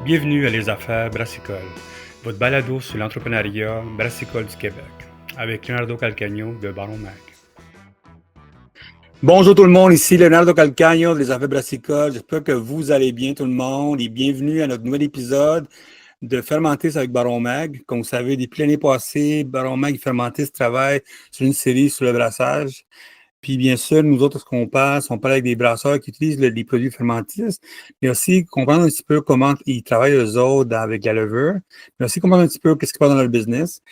Bienvenue à Les Affaires Brassicole, votre balado sur l'entrepreneuriat brassicole du Québec, avec Leonardo Calcagno de Baron Mag. Bonjour tout le monde, ici Leonardo Calcagno de Les Affaires Brassicole. J'espère que vous allez bien tout le monde et bienvenue à notre nouvel épisode de Fermentis avec Baron Mag. Comme vous savez, depuis l'année passée, Baron Mag et Fermentis travaillent sur une série sur le brassage. Puis bien sûr, nous autres, ce qu'on passe, on parle avec des brasseurs qui utilisent les produits fermentistes, mais aussi comprendre un petit peu comment ils travaillent eux autres avec la levure, mais aussi comprendre un petit peu qu'est-ce qui passe dans leur business.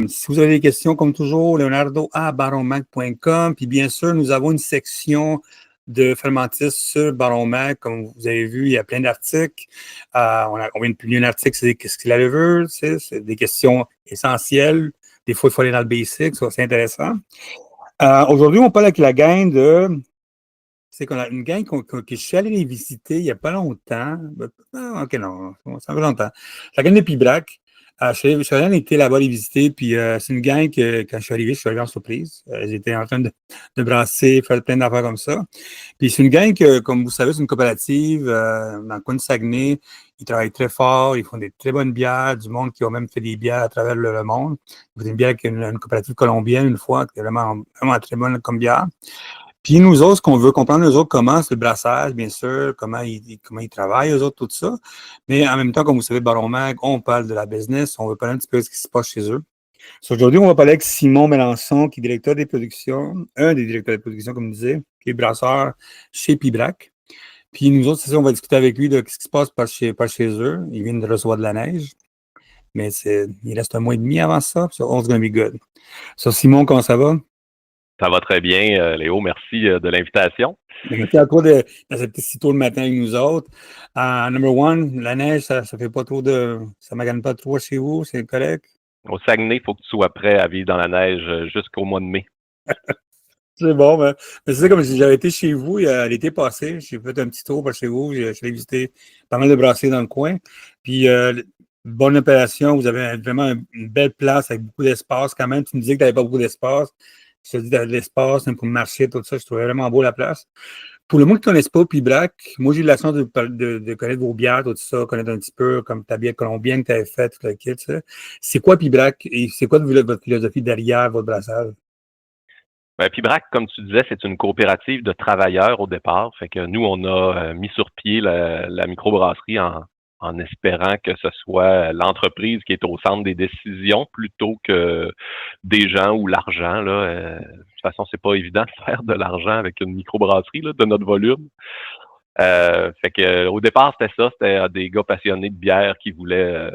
Si vous avez des questions, comme toujours, leonardo@baronmag.com. Puis bien sûr, nous avons une section de fermentistes sur Baron Mag. Comme vous avez vu, il y a plein d'articles. On vient de publier un article, c'est qu'est-ce que la levure, c'est des questions essentielles. Des fois, il faut aller dans le basic, ça c'est intéressant. Aujourd'hui, on parle avec la gang de. C'est qu'on a une gang que je suis allé les visiter il n'y a pas longtemps. OK, non, ça fait longtemps. La gang de Pibrac. Je suis allé été là-bas les visiter, puis c'est une gang que, quand je suis arrivé en surprise. Ils étaient en train de brasser, faire plein d'affaires comme ça. Puis c'est une gang que, comme vous savez, c'est une coopérative dans le coin de Saguenay. Ils travaillent très fort, ils font des très bonnes bières, du monde qui a même fait des bières à travers le monde. Ils font une bière avec une coopérative colombienne une fois, qui est vraiment, vraiment très bonne comme bière. Puis nous autres, ce qu'on veut comprendre, eux autres, comment c'est le brassage, bien sûr, comment ils travaillent, eux autres, tout ça. Mais en même temps, comme vous savez, Baron Mag, on parle de la business, on veut parler un petit peu de ce qui se passe chez eux. Aujourd'hui, on va parler avec Simon Mélenchon, qui est directeur des productions, un des directeurs des productions, comme je disais, qui est brasseur chez Pibrac. Puis nous autres, c'est ça, on va discuter avec lui de ce qui se passe par chez eux. Ils viennent de recevoir de la neige, mais il reste un mois et demi avant ça, so all's gonna be good. So, Simon, comment ça va? Ça va très bien, Léo. Merci de l'invitation. Merci à toi d'accepter si tôt le matin avec nous autres. Number one, la neige, ça fait pas trop ça magane pas trop chez vous, c'est correct? Au Saguenay, il faut que tu sois prêt à vivre dans la neige jusqu'au mois de mai. C'est bon, mais c'est ça, comme si j'avais été chez vous l'été passé, j'ai fait un petit tour par chez vous, je l'ai visité pas mal de brasseries dans le coin. Puis, bonne opération, vous avez vraiment une belle place avec beaucoup d'espace quand même. Tu me disais que tu n'avais pas beaucoup d'espace. Je te dis que tu avais de l'espace pour marcher, tout ça. Je trouvais vraiment beau la place. Pour le monde qui ne connaisse pas Pibrac, moi j'ai eu la chance de connaître vos bières, tout ça, connaître un petit peu comme ta bière colombienne que tu avais faite, tout le kit, ça. C'est quoi Pibrac et c'est quoi votre philosophie derrière votre brassage? Ben, Pibrac, comme tu disais, c'est une coopérative de travailleurs au départ. Fait que nous, on a mis sur pied la microbrasserie en espérant que ce soit l'entreprise qui est au centre des décisions plutôt que des gens ou l'argent. De toute façon, c'est pas évident de faire de l'argent avec une microbrasserie là, de notre volume. Fait que au départ, c'était ça, c'était des gars passionnés de bière qui voulaient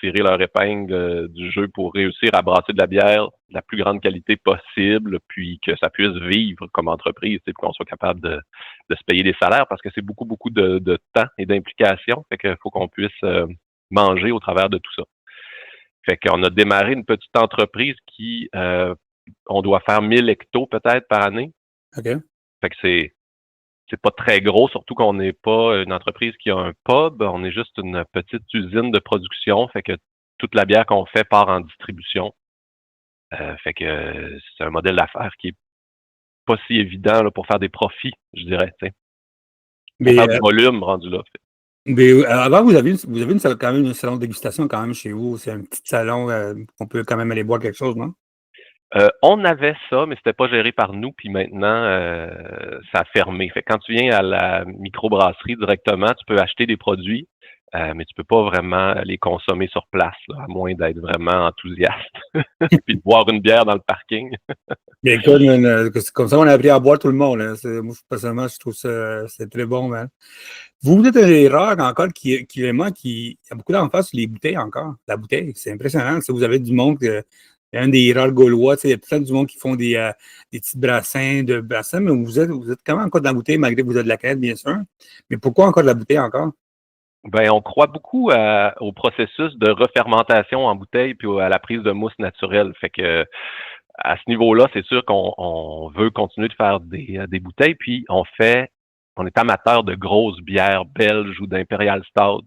tirer leur épingle du jeu pour réussir à brasser de la bière de la plus grande qualité possible, puis que ça puisse vivre comme entreprise, puis qu'on soit capable de se payer des salaires, parce que c'est beaucoup, beaucoup de temps et d'implication. Fait qu'il faut qu'on puisse manger au travers de tout ça. Fait qu'on a démarré une petite entreprise qui on doit faire 1000 hectos peut-être par année. OK. Fait que c'est pas très gros, surtout qu'on n'est pas une entreprise qui a un pub, on est juste une petite usine de production, fait que toute la bière qu'on fait part en distribution. Fait que c'est un modèle d'affaires qui est pas si évident là, pour faire des profits, je dirais. T'sais. Pour Mais, faire du volume rendu là. avant, vous avez quand même un salon de dégustation quand même chez vous. C'est un petit salon qu'on peut quand même aller boire quelque chose, non? On avait ça, mais c'était pas géré par nous, puis maintenant, ça a fermé. Fait que quand tu viens à la microbrasserie directement, tu peux acheter des produits, mais tu peux pas vraiment les consommer sur place, là, à moins d'être vraiment enthousiaste, puis de boire une bière dans le parking. Mais écoute, comme ça, on a appris à boire tout le monde. Hein. Moi, personnellement, je trouve ça c'est très bon, man. Vous êtes un des rares encore vraiment, qui a beaucoup d'emphase sur les bouteilles encore. La bouteille, c'est impressionnant. Vous avez du monde, un des rares Gaulois, il y a plein du monde qui font des petits brassins, mais vous êtes quand même encore dans la bouteille, malgré que vous avez de la canette, bien sûr. Mais pourquoi encore de la bouteille encore? Ben, on croit beaucoup au processus de refermentation en bouteille puis à la prise de mousse naturelle. Fait que à ce niveau-là, c'est sûr qu'on veut continuer de faire des bouteilles, puis on est amateur de grosses bières belges ou d'Imperial Stout,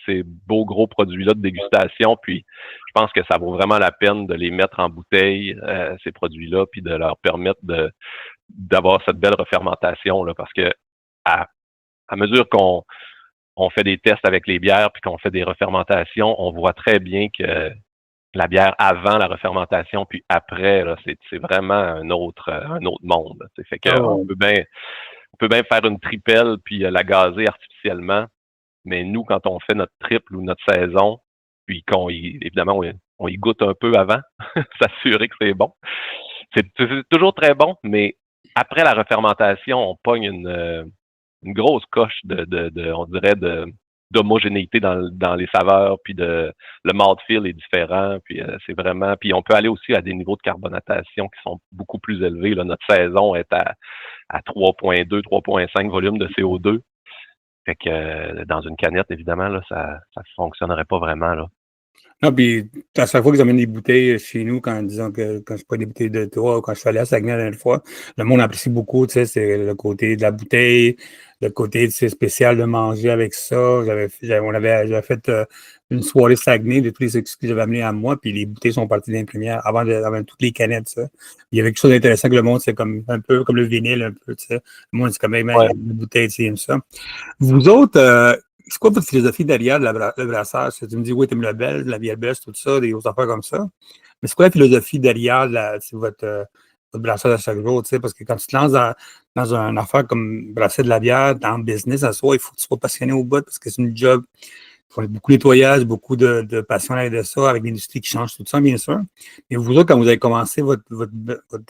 ces beaux gros produits-là de dégustation, puis je pense que ça vaut vraiment la peine de les mettre en bouteille, ces produits-là, puis de leur permettre d'avoir cette belle refermentation, là, parce que à mesure on fait des tests avec les bières puis qu'on fait des refermentations, on voit très bien que la bière avant la refermentation puis après, là, c'est vraiment un autre monde. Fait que Oh, on peut bien faire une tripelle puis la gazer artificiellement, mais nous, quand on fait notre triple ou notre saison, puis évidemment, on y goûte un peu avant, s'assurer que c'est bon. C'est toujours très bon, mais après la refermentation, on pogne une grosse coche on dirait, d'homogénéité dans les saveurs, puis le mouthfeel est différent, puis c'est vraiment, puis on peut aller aussi à des niveaux de carbonatation qui sont beaucoup plus élevés. Là. Notre saison est à 3,2, 3,5 volumes de CO2. Fait que dans une canette, évidemment, là, ça fonctionnerait pas vraiment, là. non, puis à chaque fois que j'amène des bouteilles chez nous, disons que quand je prends des bouteilles de toi ou quand je suis allé à Saguenay la dernière fois, le monde apprécie beaucoup, tu sais, c'est le côté de la bouteille, le côté, c'est spécial de manger avec ça. J'avais fait une soirée Saguenay de tous les excuses que j'avais amenés à moi, puis les bouteilles sont parties d'une première avant toutes les canettes, ça. Il y avait quelque chose d'intéressant que le monde, c'est comme un peu comme le vinyle, un peu, tu sais. Le monde, c'est comme même Ouais. la bouteille, tu sais, aime ça. Vous autres, c'est quoi votre philosophie derrière le brassage? Tu me dis, oui, tu aimes la belge, la bière belge, tout ça, des autres affaires comme ça. Mais c'est quoi la philosophie derrière votre brassage à chaque jour? Tu sais, parce que quand tu te lances dans une affaire comme brasser de la bière, dans le business à soi, il faut que tu sois passionné au bout parce que c'est une job. Il faut beaucoup de nettoyage, beaucoup de passion à de ça, avec l'industrie qui change tout ça, bien sûr. Mais vous autres, quand vous avez commencé votre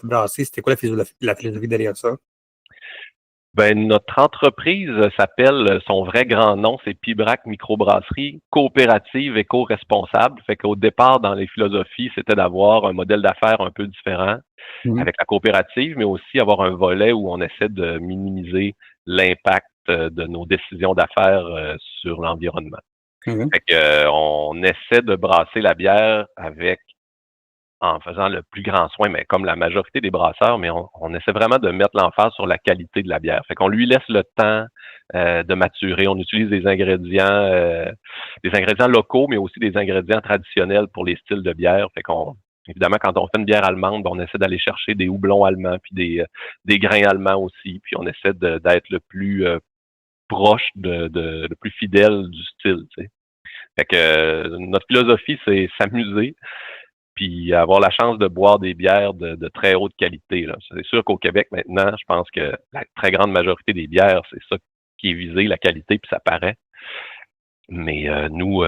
brasserie, c'était quoi la philosophie derrière ça? Ben, notre entreprise s'appelle, son vrai grand nom, c'est Pibrac Microbrasserie, coopérative éco-responsable. Fait qu'au départ, dans les philosophies, c'était d'avoir un modèle d'affaires un peu différent Mhm. avec la coopérative, mais aussi avoir un volet où on essaie de minimiser l'impact de nos décisions d'affaires sur l'environnement. Mhm. Fait que, on essaie de brasser la bière en faisant le plus grand soin, mais comme la majorité des brasseurs, mais on essaie vraiment de mettre l'emphase sur la qualité de la bière. Fait qu'on lui laisse le temps de maturer. On utilise des ingrédients locaux, mais aussi des ingrédients traditionnels pour les styles de bière. Fait qu'on Évidemment, quand on fait une bière allemande, ben, on essaie d'aller chercher des houblons allemands, puis des grains allemands aussi, puis on essaie d'être le plus proche le plus fidèle du style. Tu sais. Fait que notre philosophie, c'est s'amuser, puis avoir la chance de boire des bières de très haute qualité. Là. C'est sûr qu'au Québec, maintenant, je pense que la très grande majorité des bières, c'est ça qui est visé, la qualité, puis ça paraît. Mais nous,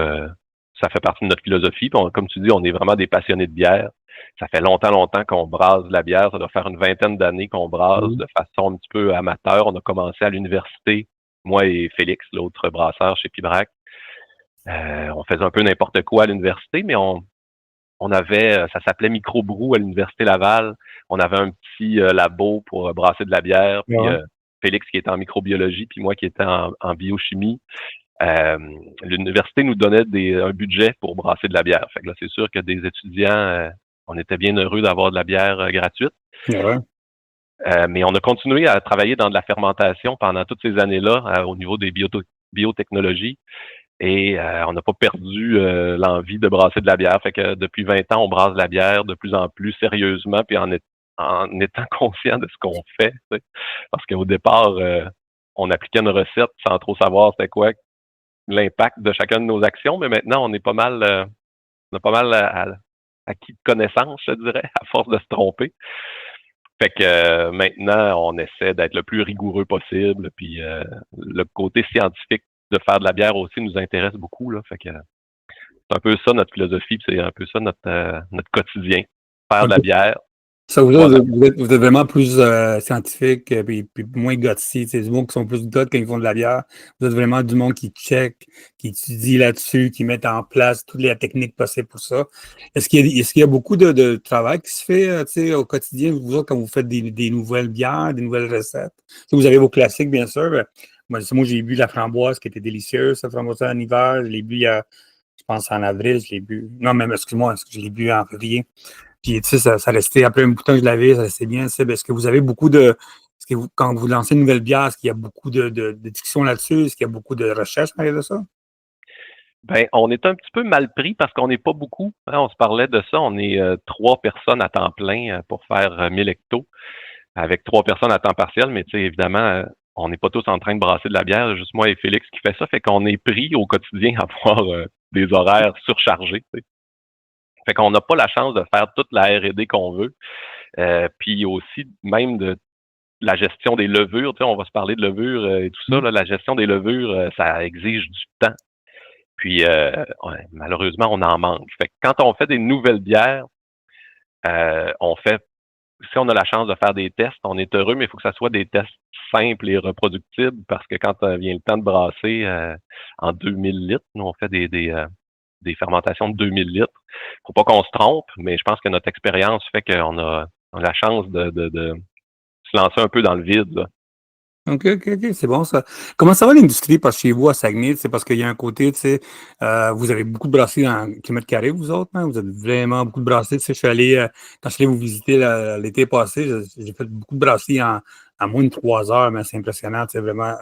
ça fait partie de notre philosophie. Puis comme tu dis, on est vraiment des passionnés de bière. Ça fait longtemps, longtemps qu'on brasse de la bière. Ça doit faire une vingtaine d'années qu'on brasse Mhm. de façon un petit peu amateur. On a commencé à l'université, moi et Félix, l'autre brasseur chez Pibrac. On faisait un peu n'importe quoi à l'université, mais on avait, ça s'appelait Microbrou à l'Université Laval. On avait un petit labo pour brasser de la bière. Puis Ouais. Félix qui était en microbiologie, puis moi qui étais en biochimie. Euh, L'université nous donnait un budget pour brasser de la bière. Fait que là, c'est sûr que des étudiants, on était bien heureux d'avoir de la bière gratuite. Ouais. Mais on a continué à travailler dans de la fermentation pendant toutes ces années-là au niveau des biotechnologies. Et on n'a pas perdu l'envie de brasser de la bière. Fait que depuis 20 ans, on brasse de la bière de plus en plus sérieusement, puis en étant conscient de ce qu'on fait. Tu sais. Parce qu'au départ, on appliquait une recette sans trop savoir c'était quoi l'impact de chacune de nos actions, mais maintenant, on a pas mal acquis de connaissances, je dirais, à force de se tromper. Fait que maintenant, on essaie d'être le plus rigoureux possible, puis le côté scientifique de faire de la bière aussi nous intéresse beaucoup, là. Fait que c'est un peu ça notre philosophie, puis c'est un peu ça notre quotidien. Faire de la bière, Ça, boire de la vous êtes vraiment plus scientifique, puis moins gothique. C'est du monde qui sont plus goth quand ils font de la bière. Vous êtes vraiment du monde qui check, qui étudie là-dessus, qui met en place toutes les techniques possibles pour ça. Est-ce qu'il y a beaucoup de travail qui se fait tu sais, au quotidien, vous autres, quand vous faites des nouvelles bières, des nouvelles recettes? Tu sais, vous avez vos classiques, bien sûr. Mais moi, j'ai bu la framboise qui était délicieuse, cette framboise en hiver. Je l'ai bu je pense, en avril, je l'ai bu. Non, même, excuse-moi, je l'ai bu en février. Puis, tu sais, ça restait, après un bouton que je l'avais, ça restait bien. Est-ce que vous avez beaucoup est-ce que quand vous lancez une nouvelle bière, est-ce qu'il y a beaucoup de discussions là-dessus? Est-ce qu'il y a beaucoup de recherches derrière de ça? Ben, on est un petit peu mal pris parce qu'on n'est pas beaucoup. Hein, on se parlait de ça. On est 3 personnes à temps plein pour faire 1000 hectos, avec 3 personnes à temps partiel. Mais tu sais, évidemment, on n'est pas tous en train de brasser de la bière, juste moi et Félix qui fait ça, fait qu'on est pris au quotidien à avoir des horaires surchargés. Tu sais. Fait qu'on n'a pas la chance de faire toute la R&D qu'on veut. Puis aussi, même de la gestion des levures, tu sais, on va se parler de levures et tout ça, Mmh. là, la gestion des levures, ça exige du temps. Puis malheureusement, on en manque. Fait que quand on fait des nouvelles bières, on fait si on a la chance de faire des tests, on est heureux, mais il faut que ça soit des tests simples et reproductibles parce que quand vient le temps de brasser en 2000 litres, nous on fait des fermentations de 2000 litres. Faut pas qu'on se trompe, mais je pense que notre expérience fait on a la chance de se lancer un peu dans le vide. Là. OK, c'est bon ça. Comment ça va l'industrie parce chez vous à Saguenay? C'est parce qu'il y a un côté, tu sais, vous avez beaucoup de brasseries en kilomètres carrés, vous autres, hein? Vous avez vraiment beaucoup de brasseries. Tu sais, je suis allé, quand je suis allé vous visiter l'été passé, j'ai fait beaucoup de brasseries en moins de 3 heures, mais c'est impressionnant, c'est vraiment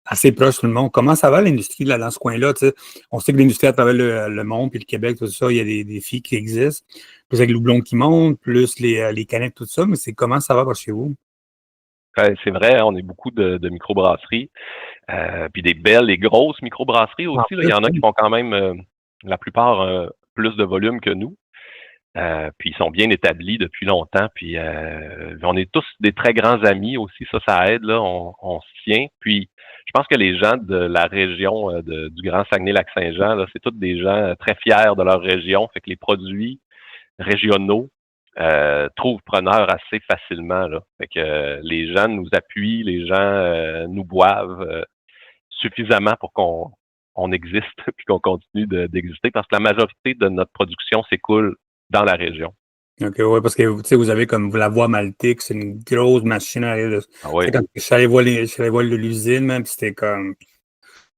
assez proche tout le monde. Comment ça va l'industrie là, dans ce coin-là? Tu sais? On sait que l'industrie à travers le monde, puis le Québec, tout ça, il y a des défis qui existent. Plus avec le houblon qui monte, plus les canettes, tout ça, mais c'est comment ça va par chez vous? C'est vrai, on est beaucoup de microbrasseries, puis des belles et grosses microbrasseries En aussi. Là. Il plus, y en a qui oui. font quand même, la plupart, plus de volume que nous. Puis ils sont bien établis depuis longtemps. Puis on est tous des très grands amis aussi, ça aide, là, on se tient. Puis je pense que les gens de la région du Grand Saguenay-Lac-Saint-Jean, là, c'est tous des gens très fiers de leur région. Fait que les produits régionaux trouvent preneur assez facilement. Là. Fait que les gens nous appuient, les gens nous boivent suffisamment pour qu'on existe puis qu'on continue d'exister parce que la majorité de notre production s'écoule dans la région. OK, ouais, parce que, tu sais, vous avez comme la voie Maltique, c'est une grosse machine à arrière de tu Ah oui. sais, quand je suis allé voir l'usine, man, puis c'était comme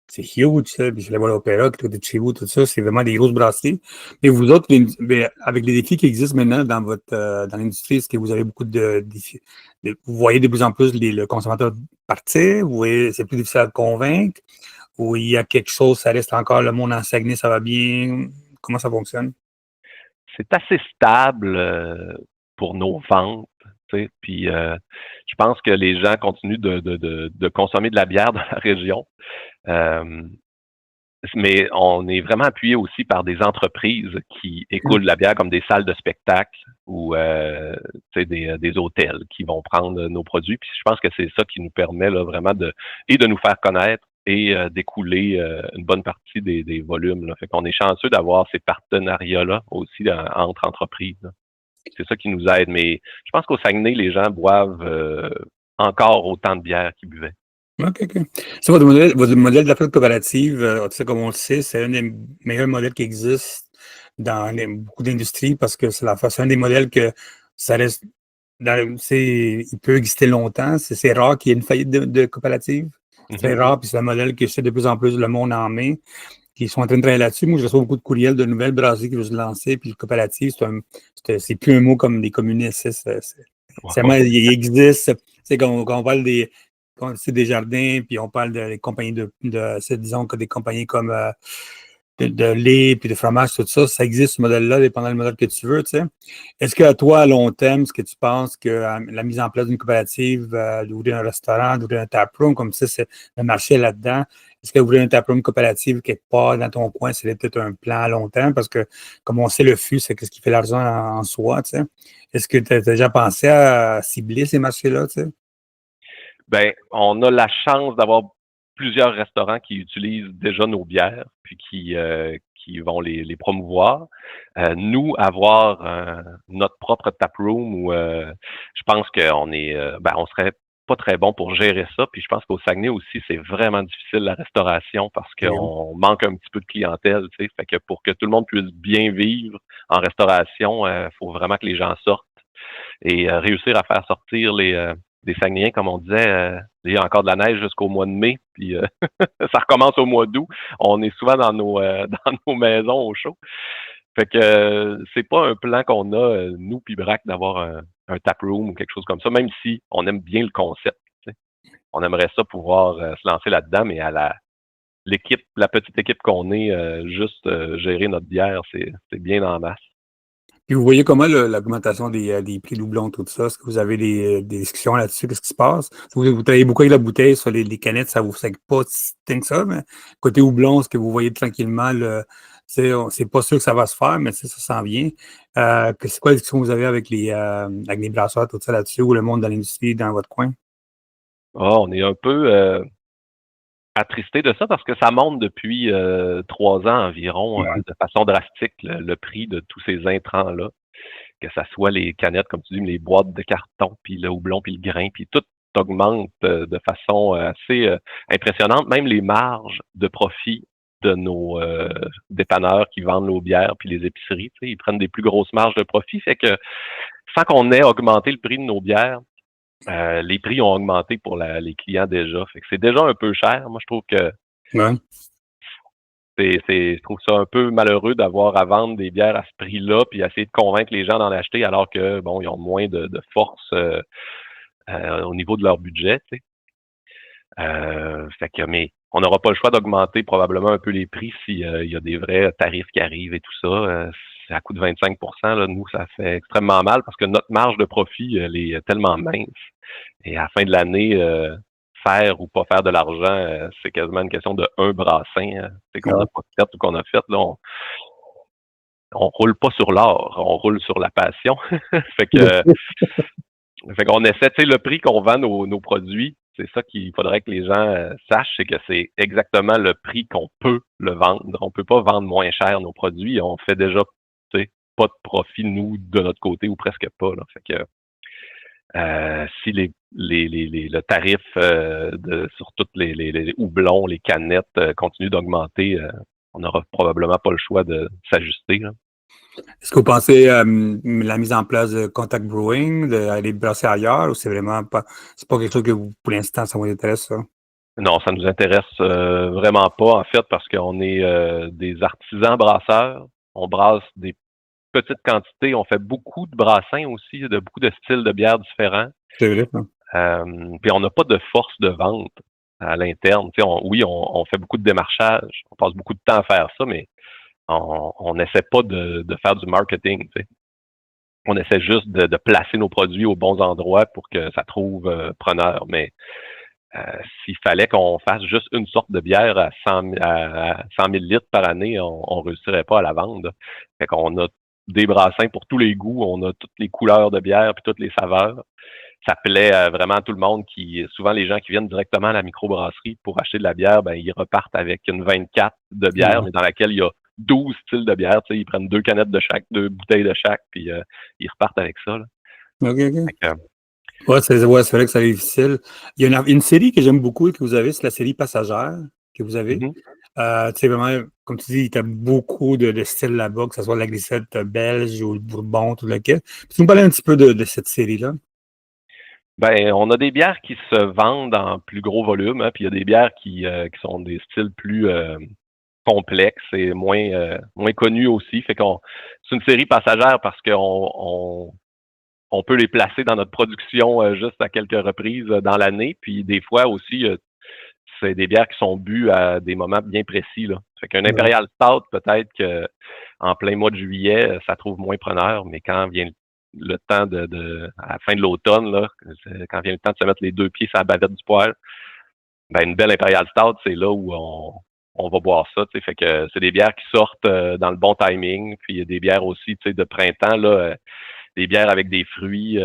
c'est huge, ça, puis je suis allé voir l'Opéra, qui est à côté de chez vous, tout ça, c'est vraiment des grosses brasseries. Mais vous autres, ben, avec les défis qui existent maintenant dans dans l'industrie, est-ce que vous avez beaucoup de défis? Vous voyez de plus en plus le consommateur partir? Vous voyez, c'est plus difficile à le convaincre? Ou il y a quelque chose, ça reste encore le monde en Saguenay, ça va bien? Comment ça fonctionne? C'est assez stable pour nos ventes. Tu sais. Puis je pense que les gens continuent de consommer de la bière dans la région. Euh, mais on est vraiment appuyé aussi par des entreprises qui écoulent la bière comme des salles de spectacle ou tu sais, des hôtels qui vont prendre nos produits. Puis je pense que c'est ça qui nous permet là, vraiment de nous faire connaître et d'écouler une bonne partie des volumes. Là. Fait qu'on est chanceux d'avoir ces partenariats-là aussi entre entreprises. Là. C'est ça qui nous aide. Mais je pense qu'au Saguenay, les gens boivent encore autant de bière qu'ils buvaient. OK, OK. Ça, votre modèle d'affaires coopérative, tu sais, comme on le sait, c'est un des meilleurs modèles qui existent dans beaucoup d'industries parce que c'est un des modèles que ça reste il peut exister longtemps. C'est rare qu'il y ait une faillite de coopérative. C'est très Mhm. rare, puis c'est un modèle que c'est de plus en plus le monde en main, qui sont en train de travailler là-dessus. Moi, je reçois beaucoup de courriels de nouvelles brasseries qui veulent se lancer, puis le coopérative, c'est plus un mot comme les communistes. C'est vraiment, Wow. il existe. C'est quand on parle c'est des jardins, puis on parle des compagnies disons que des compagnies comme de lait, puis de fromage, tout ça, ça existe ce modèle-là, dépendant du modèle que tu veux, tu sais. Est-ce que toi, à long terme, est-ce que tu penses que la mise en place d'une coopérative, d'ouvrir un restaurant, d'ouvrir un taproom, comme ça, c'est le marché est là-dedans, est-ce que ouvrir un taproom coopérative quelque part dans ton coin, c'est peut-être un plan à long terme? Parce que, comme on sait, le fût, c'est ce qui fait l'argent en soi, tu sais. Est-ce que tu as déjà pensé à cibler ces marchés-là, tu sais? Ben, on a la chance d'avoir plusieurs restaurants qui utilisent déjà nos bières, puis qui vont les promouvoir. Nous, avoir notre propre taproom, où je pense qu'on est, ben, on serait pas très bon pour gérer ça. Puis je pense qu'au Saguenay aussi, c'est vraiment difficile la restauration parce qu'on manque un petit peu de clientèle. Tu sais. Fait que pour que tout le monde puisse bien vivre en restauration, il faut vraiment que les gens sortent et réussir à faire sortir les Saguenayens, comme on disait, il y a encore de la neige jusqu'au mois de mai, puis ça recommence au mois d'août. On est souvent dans nos dans nos maisons au chaud. Fait que c'est pas un plan qu'on a, nous, puis Braque, d'avoir un taproom ou quelque chose comme ça, même si on aime bien le concept. Tu sais. On aimerait ça pouvoir se lancer là-dedans, mais à la petite équipe qu'on est, juste gérer notre bière, c'est bien en masse. Puis vous voyez comment l'augmentation des prix doublons, tout ça? Est-ce que vous avez des discussions là-dessus? Qu'est-ce qui se passe? Vous travaillez beaucoup avec la bouteille sur les canettes, ça vous fait pas tant que ça, mais côté houblon, est-ce que vous voyez tranquillement c'est pas sûr que ça va se faire, mais ça s'en vient. C'est quoi la discussion que vous avez avec les brasseurs, tout ça là-dessus, ou le monde dans l'industrie dans votre coin? On est un peu attristé de ça parce que ça monte depuis 3 ans environ Ouais. de façon drastique le prix de tous ces intrants-là, que ça soit les canettes, comme tu dis, les boîtes de carton, puis le houblon, puis le grain, puis tout augmente de façon assez impressionnante. Même les marges de profit de nos dépanneurs qui vendent nos bières, puis les épiceries, tu sais, ils prennent des plus grosses marges de profit. Fait que sans qu'on ait augmenté le prix de nos bières, les prix ont augmenté pour les clients déjà. Fait que c'est déjà un peu cher. Moi, je trouve que Ouais. je trouve ça un peu malheureux d'avoir à vendre des bières à ce prix-là, puis essayer de convaincre les gens d'en acheter alors que bon, ils ont moins de force au niveau de leur budget, tu sais. Fait que, mais on n'aura pas le choix d'augmenter probablement un peu les prix s'il y a des vrais tarifs qui arrivent et tout ça. C'est à coût de 25 là, nous, ça fait extrêmement mal parce que notre marge de profit, elle est tellement mince. Et à la fin de l'année, faire ou pas faire de l'argent, c'est quasiment une question de un brassin c'est qu'on n'a pas fait ou qu'on a fait. Là, on roule pas sur l'or, on roule sur la passion. fait que Fait qu'on essaie, tu sais, le prix qu'on vend nos produits, c'est ça qu'il faudrait que les gens sachent, c'est que c'est exactement le prix qu'on peut le vendre. On peut pas vendre moins cher nos produits. On fait déjà, tu sais, pas de profit, nous, de notre côté, ou presque pas. Là. Fait que si le tarif sur toutes les houblons, les canettes continue d'augmenter, on n'aura probablement pas le choix de s'ajuster. Là. Est-ce que vous pensez la mise en place de Contact Brewing, d'aller brasser ailleurs, ou c'est pas quelque chose que pour l'instant, ça vous intéresse, ça? Non, ça nous intéresse vraiment pas, en fait, parce qu'on est des artisans brasseurs. On brasse des petites quantités. On fait beaucoup de brassins aussi, de beaucoup de styles de bières différents. C'est vrai, ça. Puis on n'a pas de force de vente à l'interne. Tu sais, on fait beaucoup de démarchage. On passe beaucoup de temps à faire ça, mais on n'essaie pas de faire du marketing. Tu sais. On essaie juste de placer nos produits aux bons endroits pour que ça trouve preneur. Mais s'il fallait qu'on fasse juste une sorte de bière à 100 000 litres par année, on ne réussirait pas à la vendre. Fait qu'on a des brassins pour tous les goûts, on a toutes les couleurs de bière puis toutes les saveurs. Ça plaît vraiment à tout le monde. Souvent, les gens qui viennent directement à la microbrasserie pour acheter de la bière, ben ils repartent avec une 24 de bière, mais dans laquelle il y a 12 styles de bière. Tu sais, ils prennent 2 canettes de chaque, 2 bouteilles de chaque, puis ils repartent avec ça. Là. OK, OK. Fait que, C'est vrai que ça est difficile. Il y a une série que j'aime beaucoup et que vous avez, c'est la série Passagère que vous avez. mhm. Tu sais, vraiment, comme tu dis, tu as beaucoup de styles là-bas, que ce soit la glycette belge ou le bourbon, tout lequel. Peux-tu nous parler un petit peu de cette série-là? Ben, on a des bières qui se vendent en plus gros volume, hein, puis il y a des bières qui sont des styles plus complexes et moins connus aussi. Fait qu'on c'est une série passagère parce qu'on peut les placer dans notre production juste à quelques reprises dans l'année. Puis des fois aussi, c'est des bières qui sont bues à des moments bien précis. Là. Fait qu'un Ouais. Imperial Stout, peut-être que en plein mois de juillet, ça trouve moins preneur, mais quand vient le temps à la fin de l'automne, là, quand vient le temps de se mettre les 2 pieds sur la bavette du poêle, ben une belle Imperial Stout, c'est là où on va boire ça. Fait que c'est des bières qui sortent dans le bon timing. Puis il y a des bières aussi de printemps, là, des bières avec des fruits.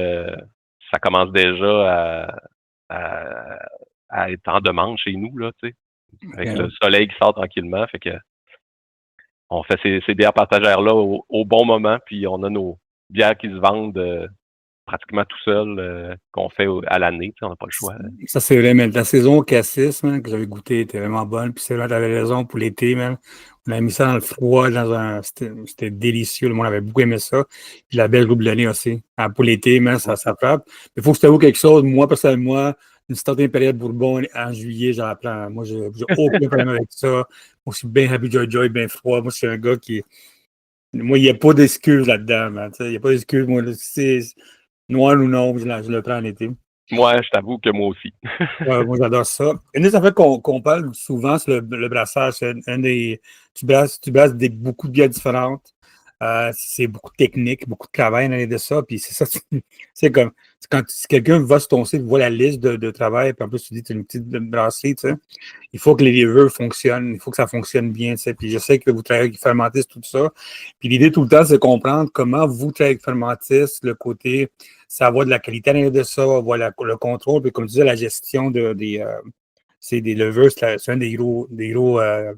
Ça commence déjà à, à être en demande chez nous, là, tu sais. Avec le soleil qui sort tranquillement. Fait que on fait ces bières partagères-là au bon moment, puis on a nos bières qui se vendent pratiquement tout seul qu'on fait à l'année. Tu sais, on n'a pas le choix. Ça, c'est vrai, mais la saison cassis, man, que j'avais goûté était vraiment bonne. Puis c'est vrai, t'avais raison pour l'été, man. On a mis ça dans le froid, c'était délicieux. Le monde avait beaucoup aimé ça. Puis la belle houblonnée aussi. Ah, pour l'été, man, ça frappe. Il faut que je t'avoue quelque chose. Moi, personnellement, une certaine période Bourbon en juillet, j'en prends. Moi, j'ai aucun problème avec ça. Moi, je suis bien Happy Joy Joy, bien froid. Moi, je suis un gars qui. Moi, il n'y a pas d'excuse là-dedans, man. Il n'y a pas d'excuse. Moi, là, si c'est noir ou non, je le prends en été. Moi, je t'avoue que moi aussi. Ouais, moi, j'adore ça. Une des affaires qu'on parle souvent, c'est le brassage. Tu brasses beaucoup de bières différentes. C'est beaucoup de technique, beaucoup de travail en arrière de ça. Puis c'est ça, c'est comme quand si quelqu'un va sur ton site, voit la liste de travail, puis en plus tu dis que tu as une petite brasserie, tu sais, il faut que les levures fonctionnent, il faut que ça fonctionne bien, tu sais. Puis je sais que vous travaillez avec Fermentis, tout ça. Puis l'idée tout le temps, c'est de comprendre comment vous travaillez avec Fermentis, le côté, ça va de la qualité à l'arrière de ça, voilà, le contrôle, puis comme tu disais, la gestion c'est des levures, c'est un des gros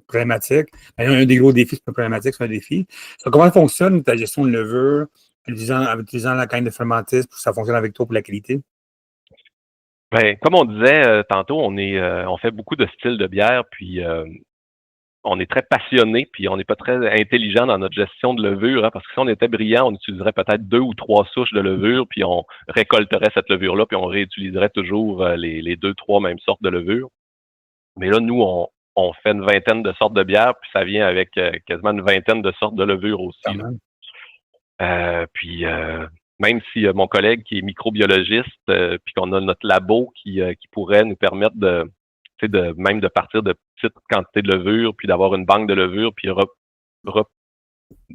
problématiques. Un des gros défis, c'est pas problématique, c'est un défi. Donc, comment fonctionne ta gestion de levure en utilisant la canne de Fermentis pour que ça fonctionne avec toi pour la qualité? Ben, comme on disait tantôt, on fait beaucoup de styles de bière, puis on est très passionné, puis on n'est pas très intelligent dans notre gestion de levure, hein, parce que si on était brillant, on utiliserait peut-être 2 ou 3 souches de levure, puis on récolterait cette levure-là, puis on réutiliserait toujours les 2, 3 mêmes sortes de levure. Mais là, nous, on fait une vingtaine de sortes de bières, puis ça vient avec quasiment une vingtaine de sortes de levure aussi. Puis même si mon collègue qui est microbiologiste, puis qu'on a notre labo qui pourrait nous permettre même de partir de petites quantités de levure, puis d'avoir une banque de levure, puis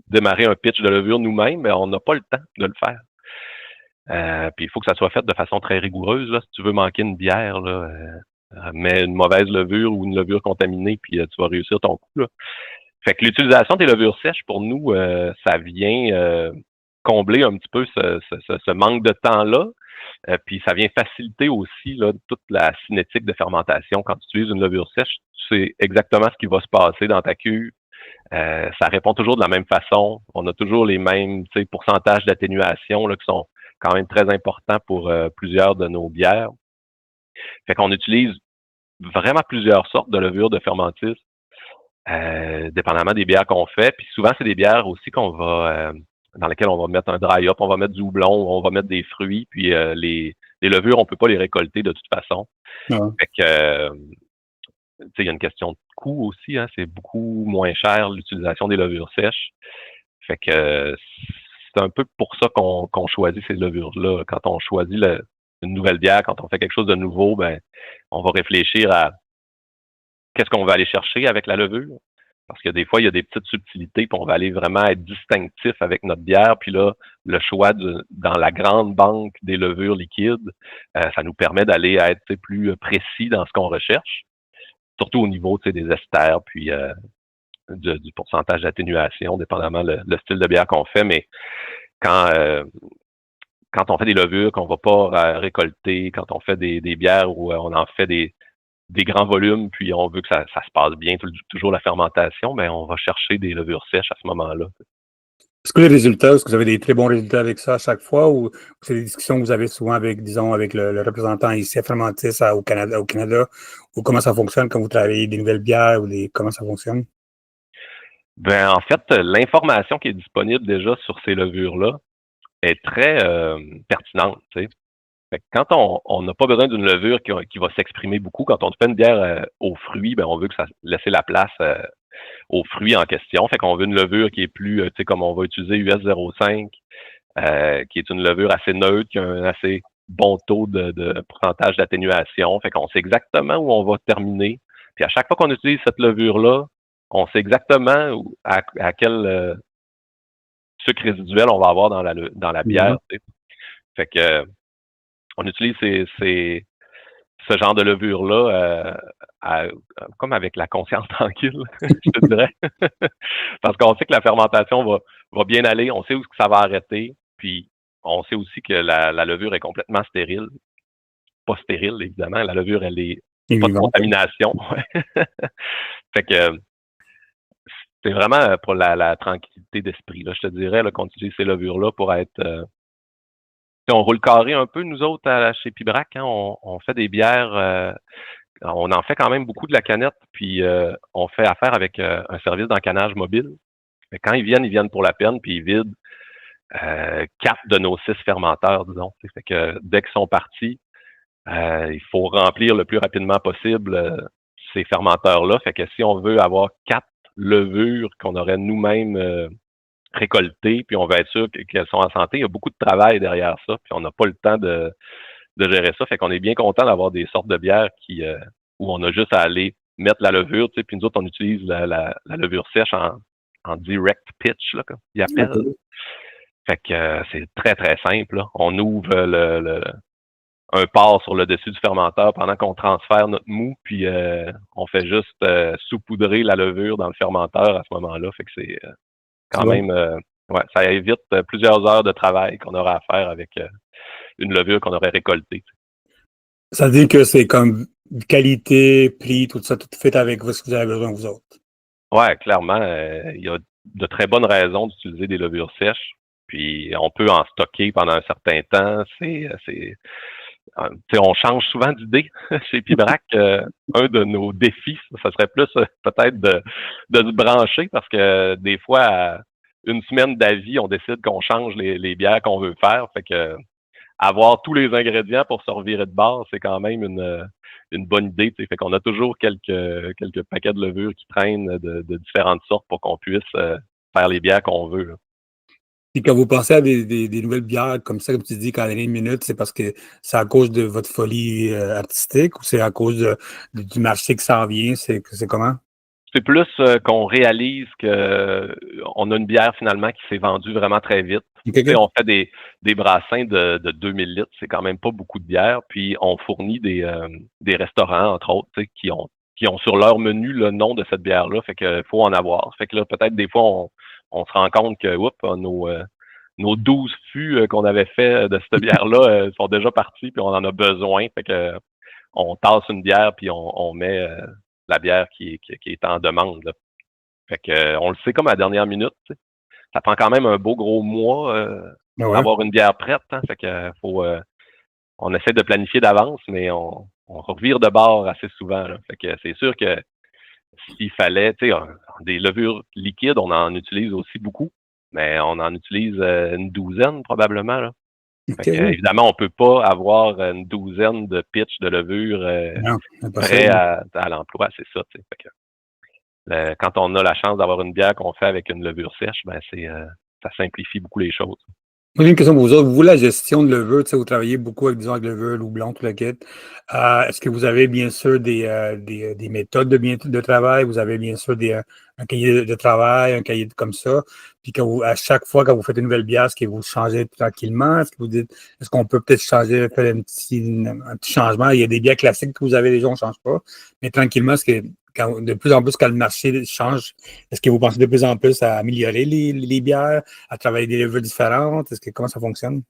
démarrer un pitch de levure nous-mêmes, mais on n'a pas le temps de le faire. Puis il faut que ça soit fait de façon très rigoureuse. Là, si tu veux manquer une bière, là, mets une mauvaise levure ou une levure contaminée, puis tu vas réussir ton coup. Là. Fait que l'utilisation des levures sèches, pour nous, ça vient combler un petit peu ce manque de temps-là. Puis ça vient faciliter aussi là, toute la cinétique de fermentation. Quand tu utilises une levure sèche, tu sais exactement ce qui va se passer dans ta cuve. Ça répond toujours de la même façon. On a toujours les mêmes pourcentages d'atténuation là, qui sont quand même très importants pour plusieurs de nos bières. Fait qu'on utilise vraiment plusieurs sortes de levures de fermentis, dépendamment des bières qu'on fait. Puis souvent, c'est des bières aussi qu'on va dans lesquelles on va mettre un dry up, on va mettre du houblon, on va mettre des fruits, puis les levures, on peut pas les récolter de toute façon. Ouais. Fait que il y a une question de coût aussi, hein, c'est beaucoup moins cher l'utilisation des levures sèches. Fait que c'est un peu pour ça qu'on choisit ces levures-là. Quand on choisit une nouvelle bière, quand on fait quelque chose de nouveau, ben on va réfléchir à qu'est-ce qu'on va aller chercher avec la levure. Parce que des fois, il y a des petites subtilités, puis on va aller vraiment être distinctif avec notre bière. Puis là, le choix dans la grande banque des levures liquides, ça nous permet d'aller être plus précis dans ce qu'on recherche. Surtout au niveau des esters, puis du pourcentage d'atténuation, dépendamment le style de bière qu'on fait. Mais quand on fait des levures qu'on va pas récolter, quand on fait des bières où on en fait des grands volumes, puis on veut que ça se passe bien, toujours la fermentation, mais on va chercher des levures sèches à ce moment-là. Est-ce que les résultats, est-ce que vous avez des très bons résultats avec ça à chaque fois ou c'est des discussions que vous avez souvent avec, disons, avec le représentant ici à Fermentis au Canada, ou comment ça fonctionne quand vous travaillez des nouvelles bières ou comment ça fonctionne? Ben, en fait, l'information qui est disponible déjà sur ces levures-là est très pertinente, tu sais. Fait que quand on n'a pas besoin d'une levure qui va s'exprimer beaucoup, quand on fait une bière aux fruits, ben on veut que ça laisser la place aux fruits en question. Fait qu'on veut une levure qui est plus, tu sais, comme on va utiliser US05, qui est une levure assez neutre, qui a un assez bon taux de pourcentage d'atténuation. Fait qu'on sait exactement où on va terminer. Puis à chaque fois qu'on utilise cette levure-là, on sait exactement à quel sucre résiduel on va avoir dans la bière. Tu sais. Fait que on utilise ce genre de levure-là comme avec la conscience tranquille, je te dirais. Parce qu'on sait que la fermentation va bien aller, on sait où ça va arrêter, puis on sait aussi que la levure est complètement stérile. Pas stérile, évidemment, la levure, elle est pas de contamination. Fait que c'est vraiment pour la tranquillité d'esprit. Là, je te dirais qu'on utilise ces levures-là pour être on roule carré un peu, nous autres, chez Pibrac. Hein, on fait des bières. On en fait quand même beaucoup de la canette, puis on fait affaire avec un service d'encanage mobile. Mais quand ils viennent pour la peine, puis ils vident 4 de nos 6 fermenteurs, disons. Fait que dès qu'ils sont partis, il faut remplir le plus rapidement possible ces fermenteurs-là. Fait que si on veut avoir 4 levures qu'on aurait nous-mêmes récoltées, puis on va être sûr qu'elles sont en santé. Il y a beaucoup de travail derrière ça, puis on n'a pas le temps de gérer ça. Fait qu'on est bien content d'avoir des sortes de bières où on a juste à aller mettre la levure, tu sais, puis nous autres, on utilise la levure sèche en en direct pitch, là, comme ils appellent. OK. Fait que c'est très, très simple, là. On ouvre un port sur le dessus du fermenteur pendant qu'on transfère notre mou, puis on fait juste saupoudrer la levure dans le fermenteur à ce moment-là. Fait que c'est C'est quand bon. même, ouais, ça évite plusieurs heures de travail qu'on aura à faire avec une levure qu'on aurait récoltée. Ça veut dire que c'est comme qualité, prix, tout ça, tout fait avec ce que vous avez besoin, vous autres. Ouais, clairement, il y a de très bonnes raisons d'utiliser des levures sèches. Puis on peut en stocker pendant un certain temps. On change souvent d'idée chez Pibrac. Un de nos défis, ça serait plus peut-être de se brancher parce que des fois, à une semaine d'avis, on décide qu'on change les bières qu'on veut faire. Fait que avoir tous les ingrédients pour se revirer de bord, c'est quand même une bonne idée. T'sais. Fait qu'on a toujours quelques paquets de levure qui traînent de différentes sortes pour qu'on puisse faire les bières qu'on veut. Là. Puis quand vous pensez à des nouvelles bières comme ça, comme tu dis, quand il y a une minute, c'est parce que c'est à cause de votre folie artistique ou c'est à cause du marché qui s'en vient? C'est comment? C'est plus qu'on réalise que on a une bière finalement qui s'est vendue vraiment très vite. Okay. On fait des brassins de 2000 litres, c'est quand même pas beaucoup de bière. Puis on fournit des restaurants, entre autres, qui ont sur leur menu le nom de cette bière-là. Fait que faut en avoir. Fait que là, peut-être des fois, on se rend compte que nos 12 fûts qu'on avait fait de cette bière-là sont déjà partis, puis on en a besoin. Fait que on tasse une bière, puis on met la bière qui est en demande. Là. Fait que on le sait comme à la dernière minute. T'sais. Ça prend quand même un beau gros mois Ben pour ouais. avoir une bière prête. Hein. Fait que faut on essaie de planifier d'avance, mais on revire de bord assez souvent. Là. Fait que c'est sûr que s'il fallait, des levures liquides, on en utilise aussi beaucoup, mais on en utilise une douzaine probablement. Là. Fait que, OK. évidemment, on peut pas avoir une douzaine de pitchs de levure Non, prêts impossible. à l'emploi, c'est ça. Fait que, quand on a la chance d'avoir une bière qu'on fait avec une levure sèche, ben ça simplifie beaucoup les choses. Moi, j'ai une question pour vous autres. Vous, la gestion de levure, vous travaillez beaucoup avec, disons, avec levure, houblon, tout le kit. Est-ce que vous avez bien sûr des méthodes de travail? Vous avez bien sûr un cahier de travail, un cahier comme ça. Puis à chaque fois, quand vous faites une nouvelle bière, est-ce que vous changez tranquillement? Est-ce que vous dites, est-ce qu'on peut peut-être changer, faire un petit changement? Il y a des bières classiques que vous avez déjà, on ne change pas. Mais tranquillement, est-ce que de plus en plus, quand le marché change, est-ce que vous pensez de plus en plus à améliorer les bières? À travailler des levures différentes? Comment ça fonctionne?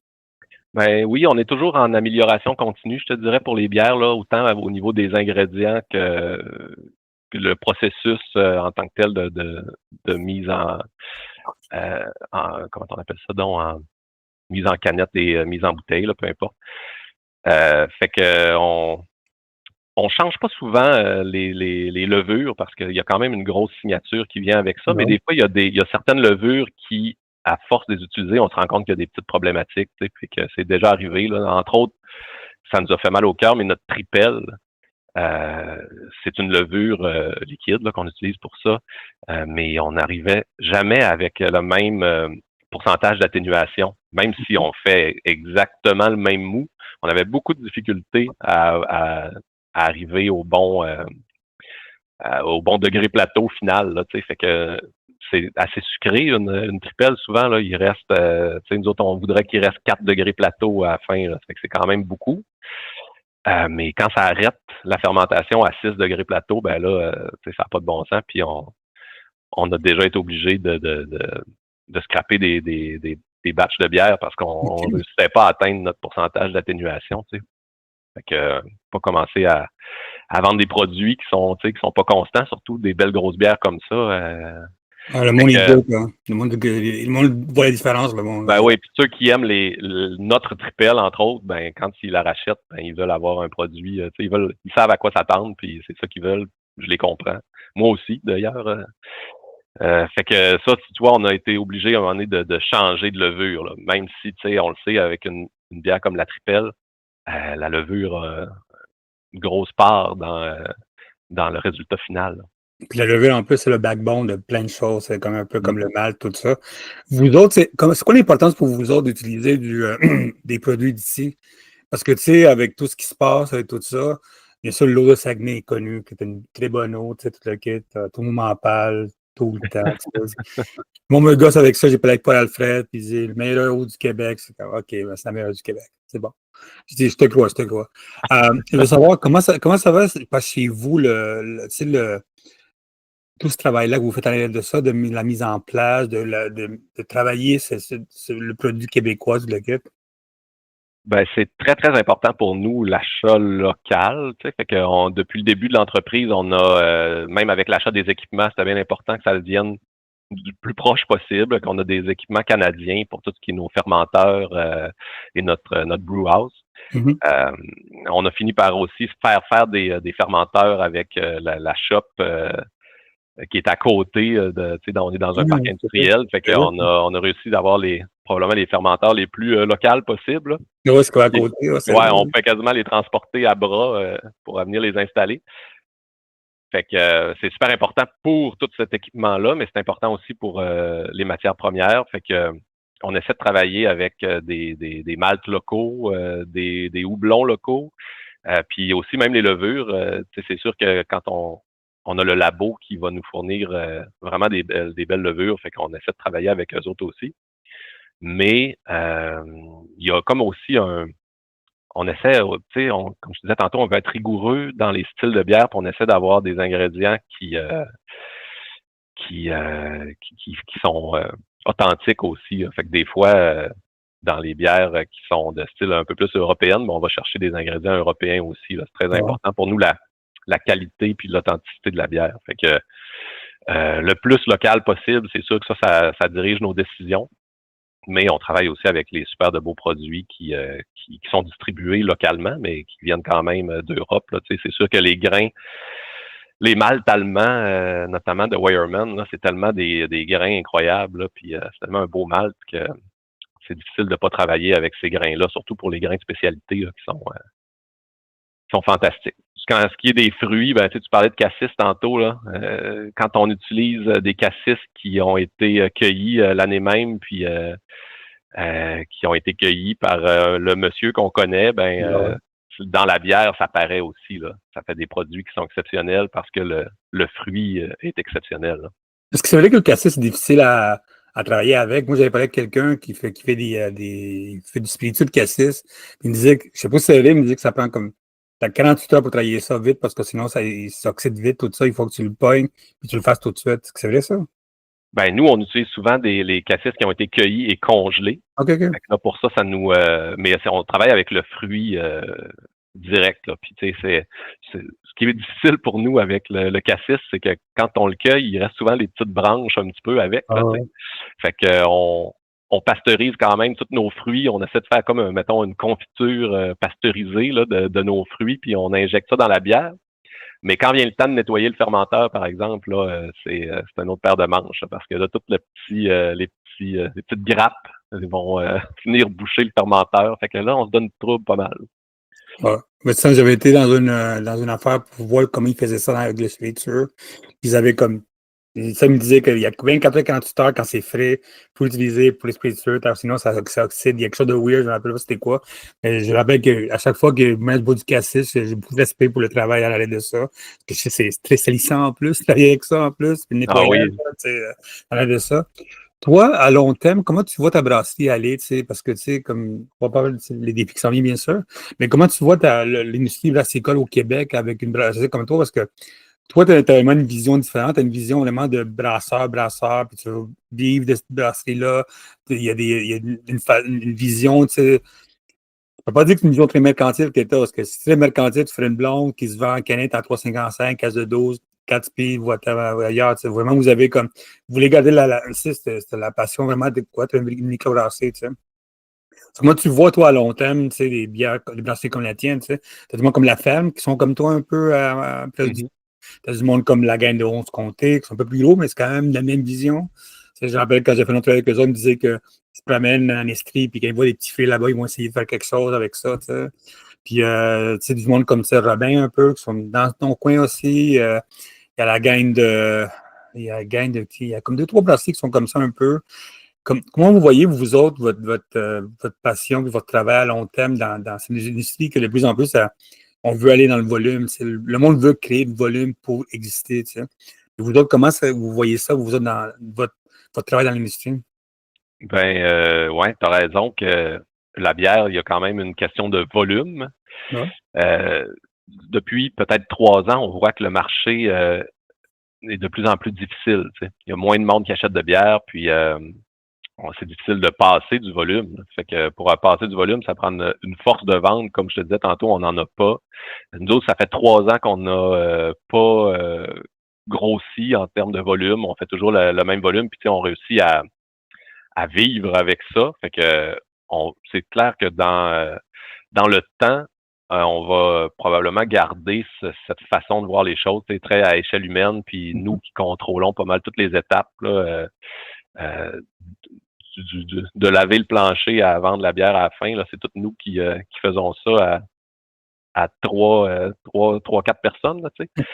Ben oui, on est toujours en amélioration continue, je te dirais, pour les bières, là, autant au niveau des ingrédients que le processus en tant que tel de mise comment on appelle ça donc, en mise en canette et mise en bouteille, là, peu importe. Fait que on change pas souvent les levures parce qu'il y a quand même une grosse signature qui vient avec ça, mais Non. des fois, il y a certaines levures qui, à force de les utiliser, on se rend compte qu'il y a des petites problématiques, puis que c'est déjà arrivé. Là. Entre autres, ça nous a fait mal au cœur, mais notre tripel, c'est une levure liquide là, qu'on utilise pour ça, mais on n'arrivait jamais avec le même pourcentage d'atténuation. Même si on fait exactement le même mou, on avait beaucoup de difficultés à arriver au bon degré plateau final. Là, fait que c'est assez sucré, une tripelle, souvent, là, il reste, nous autres, on voudrait qu'il reste 4 degrés plateau à la fin. Là, fait que c'est quand même beaucoup. Mais quand ça arrête la fermentation à 6 degrés plateau, ben là, ça n'a pas de bon sens. Puis on a déjà été obligé de scraper des batchs de bière parce qu'on ne réussissait pas à atteindre notre pourcentage d'atténuation. Fait que pas commencer à vendre des produits qui sont pas constants, surtout des belles grosses bières comme ça. Le monde est beau, quoi. Le monde voit la différence, le monde. Ben oui, puis ceux qui aiment notre tripel, entre autres, ben quand ils la rachètent, ben ils veulent avoir un produit, ils savent à quoi s'attendre, puis c'est ça qu'ils veulent. Je les comprends. Moi aussi, d'ailleurs. Fait que ça, tu vois, on a été obligé à un moment donné de changer de levure, là. Même si, tu sais, on le sait, avec une bière comme la tripel, la levure a une grosse part dans le résultat final. Là. Puis la levure, en plus, c'est le backbone de plein de choses. C'est comme un peu comme le malt, tout ça. Vous autres, c'est quoi l'importance pour vous autres d'utiliser des produits d'ici? Parce que, tu sais, avec tout ce qui se passe, avec tout ça, bien sûr, l'eau de Saguenay est connue, qui est une très bonne eau, tu sais, tout le kit, tout le monde en parle, tout le temps. Moi, me gosse avec ça, j'ai parlé avec Paul Alfred, puis il dit le meilleur eau du Québec. C'est comme, OK, ben, c'est la meilleure du Québec. C'est bon. Je dis, je te crois, je te crois. Je veux savoir comment ça va, parce que chez vous, tu sais, tout ce travail-là que vous faites à l'aide de ça, de la mise en place, de travailler le produit québécois du Leggett. Ben, c'est très, très important pour nous, l'achat local. Tu sais, fait que depuis le début de l'entreprise, on a, même avec l'achat des équipements, c'était bien important que ça devienne du plus proche possible, qu'on a des équipements canadiens pour tout ce qui est nos fermenteurs et notre brew house. Mhm. On a fini par aussi faire des fermenteurs avec la shop qui est à côté on est dans un parc industriel. Fait qu'on a réussi d'avoir probablement les fermenteurs les plus locaux possibles. Là. Oui, c'est quoi à côté? Ouais, on peut quasiment les transporter à bras pour venir les installer. Fait que c'est super important pour tout cet équipement-là, mais c'est important aussi pour les matières premières. Fait que on essaie de travailler avec des maltes locaux, des houblons locaux, puis aussi même les levures. C'est sûr que quand on a le labo qui va nous fournir vraiment des belles levures, fait qu'on essaie de travailler avec eux autres aussi. Mais il y a comme aussi on essaie, tu sais, comme je disais tantôt, on veut être rigoureux dans les styles de bière, puis on essaie d'avoir des ingrédients qui sont authentiques aussi. Fait que des fois, dans les bières qui sont de style un peu plus européenne, on va chercher des ingrédients européens aussi. Là. C'est très important pour nous, la qualité puis l'authenticité de la bière. Fait que le plus local possible, c'est sûr que ça dirige nos décisions. Mais on travaille aussi avec les super de beaux produits qui sont distribués localement, mais qui viennent quand même d'Europe. Là. Tu sais, c'est sûr que les grains, les maltes allemands, notamment de Weyermann, là, c'est tellement des grains incroyables, là, puis c'est tellement un beau malt que c'est difficile de pas travailler avec ces grains-là, surtout pour les grains de spécialité là, qui sont fantastiques. Ce qui est des fruits, ben, tu parlais de cassis tantôt, là. Quand on utilise des cassis qui ont été cueillis l'année même, puis qui ont été cueillis par le monsieur qu'on connaît, dans la bière, ça paraît aussi. Là. Ça fait des produits qui sont exceptionnels parce que le fruit est exceptionnel. Là. Est-ce que c'est vrai que le cassis, c'est difficile à travailler avec? Moi, j'avais parlé avec quelqu'un qui fait il fait du spiritueux de cassis. Il me disait que, je sais pas si c'est vrai, il me disait que ça prend comme t'as 48 heures pour travailler ça vite parce que sinon, ça s'oxyde vite, tout ça. Il faut que tu le pognes puis tu le fasses tout de suite. Est-ce que c'est vrai, ça? Ben, nous, on utilise souvent les cassis qui ont été cueillis et congelés. OK. Fait que là, pour ça, mais on travaille avec le fruit direct. Là. Puis, tu sais, ce qui est difficile pour nous avec le cassis, c'est que quand on le cueille, il reste souvent les petites branches un petit peu avec. Là, fait que on pasteurise quand même tous nos fruits. On essaie de faire comme, mettons, une confiture pasteurisée là, de nos fruits, puis on injecte ça dans la bière. Mais quand vient le temps de nettoyer le fermenteur, par exemple, là, c'est une autre paire de manches, là, parce que là, toutes les petites grappes vont venir boucher le fermenteur. Fait que là, on se donne du trouble pas mal. Ouais. Mais ça, j'avais été dans une affaire pour voir comment ils faisaient ça avec le spiritueux. Ils avaient comme. Ça me disait qu'il y a 24 heures, 48 heures quand c'est frais, pour l'utiliser pour les spiritueux, sinon ça oxyde. Il y a quelque chose de weird, je ne me rappelle pas c'était quoi. Mais je rappelle qu'à chaque fois que moi je bois du cassis, j'ai beaucoup de respect pour le travail à l'arrêt de ça. Parce que je sais c'est très salissant en plus, travailler avec ça en plus, puis le nettoyage, à l'arrêt de ça. Toi, à long terme, comment tu vois ta brasserie aller, tu sais, parce que, tu sais, comme, on va parler des défis qui s'en viennent, bien sûr, mais comment tu vois l'industrie brassicole au Québec avec une brasserie comme toi, parce que toi, tu as vraiment une vision différente, tu as une vision vraiment de brasseur, puis tu veux vivre de cette brasserie-là, il y a, il y a une vision, tu sais, je peux pas dire que c'est une vision très mercantile que tu as, parce que si c'est très mercantile, tu ferais une blonde qui se vend en canette à 3,55, casse de 12, 4 speed, ailleurs. Vraiment, vous avez comme. Vous voulez garder c'était la passion vraiment de quoi, tu as une microbrasserie, tu sais. Comment tu vois, toi, à long terme, tu sais, les bières, les brasseries comme la tienne, tu sais. T'as du monde comme La Ferme qui sont comme toi un peu T'as du monde comme la gang de 11 comtés qui sont un peu plus gros, mais c'est quand même la même vision. Tu sais, je me rappelle quand j'ai fait notre avec eux autres, ils me disaient qu'ils se promènent en Estrie, puis quand ils voient des petits filles là-bas, ils vont essayer de faire quelque chose avec ça, tu sais. Puis, tu sais, du monde comme ça, Robin un peu, qui sont dans ton coin aussi. Il y a la gang de. Il y a la gang de. Il y a comme deux, trois brasseries qui sont comme ça un peu. Comment vous voyez, vous autres, votre passion et votre travail à long terme dans cette industrie que de plus en plus, on veut aller dans le volume. Le monde veut créer du volume pour exister. Tu sais. Vous autres, comment vous voyez ça, vous autres, dans votre travail dans l'industrie? Ouais, tu as raison que la bière, il y a quand même une question de volume. Ouais. Euh, Depuis peut-être 3 ans, on voit que le marché est de plus en plus difficile. Tu sais. Il y a moins de monde qui achète de bière, puis c'est difficile de passer du volume. Fait que pour passer du volume, ça prend une force de vente. Comme je te disais tantôt, on n'en a pas. Nous autres, ça fait 3 ans qu'on n'a pas grossi en termes de volume. On fait toujours le même volume, puis tu sais, on réussit à vivre avec ça. Fait que c'est clair que dans le temps, on va probablement garder cette façon de voir les choses, c'est très à échelle humaine, puis nous qui contrôlons pas mal toutes les étapes là, euh, de laver le plancher à vendre la bière à la fin, là, c'est toutes nous qui faisons ça à trois, quatre personnes, là, tu sais.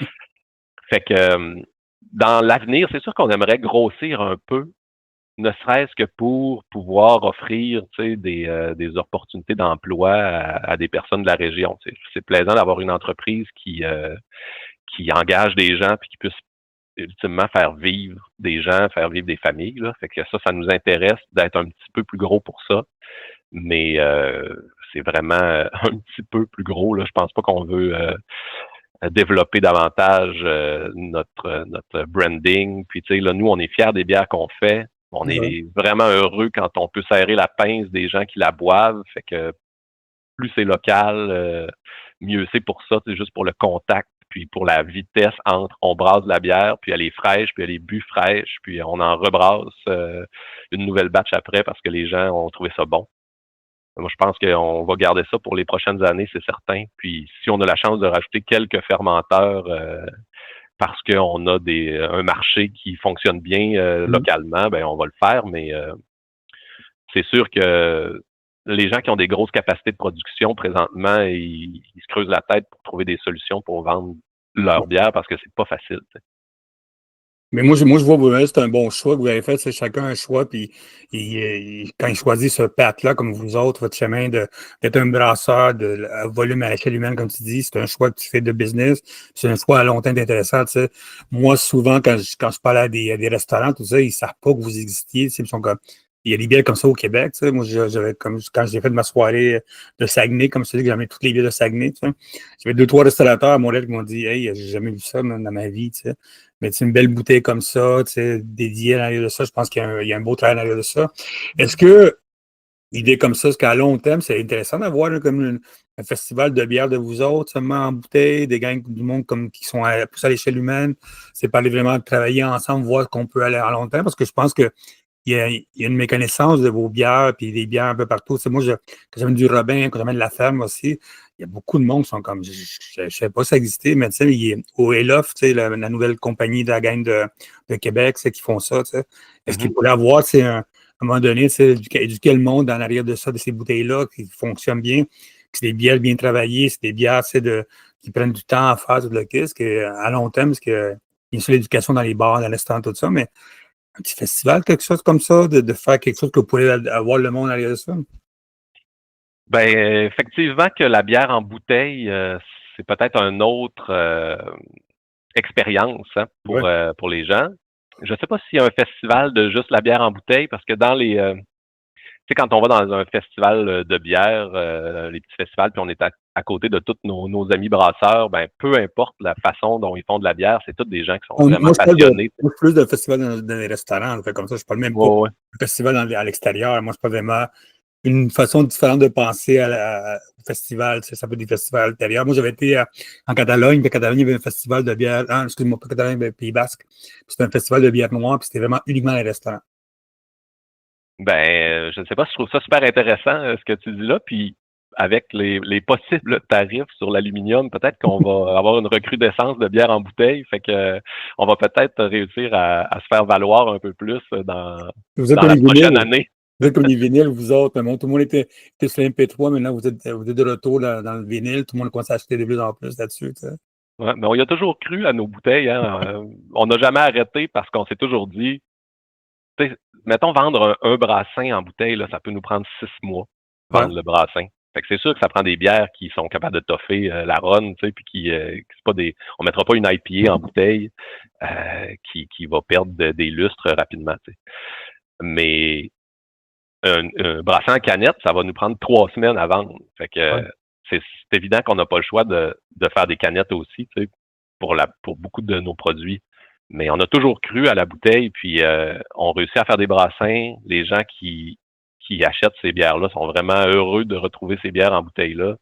Fait que dans l'avenir, c'est sûr qu'on aimerait grossir un peu, ne serait-ce que pour pouvoir offrir, tu sais, des opportunités d'emploi à des personnes de la région. Tu sais. C'est plaisant d'avoir une entreprise qui engage des gens puis qui puisse ultimement faire vivre des gens, faire vivre des familles. Là. Fait que ça nous intéresse d'être un petit peu plus gros pour ça. Mais c'est vraiment un petit peu plus gros. Là. Je pense pas qu'on veut développer davantage notre branding. Puis tu sais, là, nous, on est fiers des bières qu'on fait. On Ouais. est vraiment heureux quand on peut serrer la pince des gens qui la boivent. Fait que plus c'est local, mieux c'est pour ça. C'est juste pour le contact, puis pour la vitesse entre on brasse la bière, puis elle est fraîche, puis elle est bu fraîche, puis on en rebrasse une nouvelle batch après parce que les gens ont trouvé ça bon. Moi, je pense qu'on va garder ça pour les prochaines années, c'est certain. Puis, si on a la chance de rajouter quelques fermenteurs parce qu'on a un marché qui fonctionne bien Mm. localement, ben on va le faire. Mais c'est sûr que les gens qui ont des grosses capacités de production présentement, ils se creusent la tête pour trouver des solutions pour vendre leur bière parce que c'est pas facile. Tu sais. Mais moi, je vois que c'est un bon choix que vous avez fait. C'est chacun un choix. Puis quand il choisit ce path-là, comme vous autres, votre chemin d'être un brasseur à volume à l'échelle humaine, comme tu dis, c'est un choix que tu fais de business. C'est un choix à long terme intéressant. Tu sais. Moi, souvent, quand je parle à des restaurants, tout ça, ils ne savent pas que vous existiez. Tu sais, ils sont comme, il y a des bières comme ça au Québec. Tu sais. Moi, j'avais comme quand j'ai fait ma soirée de Saguenay, comme je te dis, que j'avais toutes les bières de Saguenay. Tu sais. J'avais 2, 3 restaurateurs à Montréal qui m'ont dit hey, j'ai jamais vu ça même, dans ma vie. Tu sais. Mais une belle bouteille comme ça, dédiée à l'arrière de ça, je pense qu'il y a un beau travail à l'arrière de ça. Est-ce que l'idée comme ça, est-ce qu'à long terme, c'est intéressant d'avoir là, comme un festival de bière de vous autres, seulement en bouteille, des gangs du monde comme, qui sont plus à l'échelle humaine, c'est parler vraiment de travailler ensemble, voir qu'on peut aller à long terme, parce que je pense que il y a une méconnaissance de vos bières, puis des bières un peu partout. Moi, quand j'amène du Robin, quand j'amène de la ferme aussi, il y a beaucoup de monde qui sont comme, je ne savais pas si ça existait, mais tu sais, au Elof, la nouvelle compagnie de la gang de Québec, qui font ça, tu sais. Est-ce qu'il Mhm. pourrait avoir, à un moment donné, éduquer le monde dans l'arrière de ça, de ces bouteilles-là, qui fonctionnent bien, que c'est des bières bien travaillées, c'est des bières, qui prennent du temps à faire, tout le kit, à long terme, parce que, bien sûr, l'éducation dans les bars, dans les restaurants, tout ça, mais un petit festival, quelque chose comme ça, de faire quelque chose que vous pourrez avoir le monde derrière ça. Ben, effectivement que la bière en bouteille, c'est peut-être un autre expérience hein, Ouais. pour les gens. Je ne sais pas s'il y a un festival de juste la bière en bouteille, parce que dans les tu sais, quand on va dans un festival de bière, les petits festivals, puis on est à côté de tous nos amis brasseurs, ben peu importe la façon dont ils font de la bière, c'est tous des gens qui sont vraiment Moi, passionnés. moi, je plus de festival dans les restaurants. Fait comme ça, je parle même pas Ouais, ouais. de festival à l'extérieur. Moi, c'est pas vraiment une façon différente de penser au festival. Ça peut être des festivals à l'intérieur. Moi, j'avais été en Catalogne. Puis, en Catalogne, il y avait un festival de bière. Ah, excuse-moi, pas Catalogne, mais Pays Basque. C'était un festival de bière noire. Puis, c'était vraiment uniquement les restaurants. Ben, je ne sais pas, je trouve ça super intéressant ce que tu dis là, puis avec les possibles tarifs sur l'aluminium, peut-être qu'on va avoir une recrudescence de bière en bouteille, fait que on va peut-être réussir à se faire valoir un peu plus Vous êtes dans comme la les prochaine vinyles. année. Vous êtes comme les vinyles, vous autres. Bon, tout le monde était sur MP3. Maintenant, vous êtes de retour dans le vinyle. Tout le monde commence à acheter de plus en plus là-dessus. Tu sais. Ouais, mais on y a toujours cru à nos bouteilles. Hein. On n'a jamais arrêté parce qu'on s'est toujours dit, tu sais, mettons vendre un brassin en bouteille, là, ça peut nous prendre 6 mois, Ouais. vendre le brassin. Fait que c'est sûr que ça prend des bières qui sont capables de toffer la run, tu sais, puis c'est pas on mettra pas une IPA en bouteille qui va perdre des lustres rapidement, tu sais. Mais un brassin en canette, ça va nous prendre 3 semaines à vendre. Fait que c'est évident qu'on n'a pas le choix de faire des canettes aussi, tu sais, pour beaucoup de nos produits. Mais on a toujours cru à la bouteille, puis on réussit à faire des brassins. Les gens qui achètent ces bières-là sont vraiment heureux de retrouver ces bières en bouteille-là.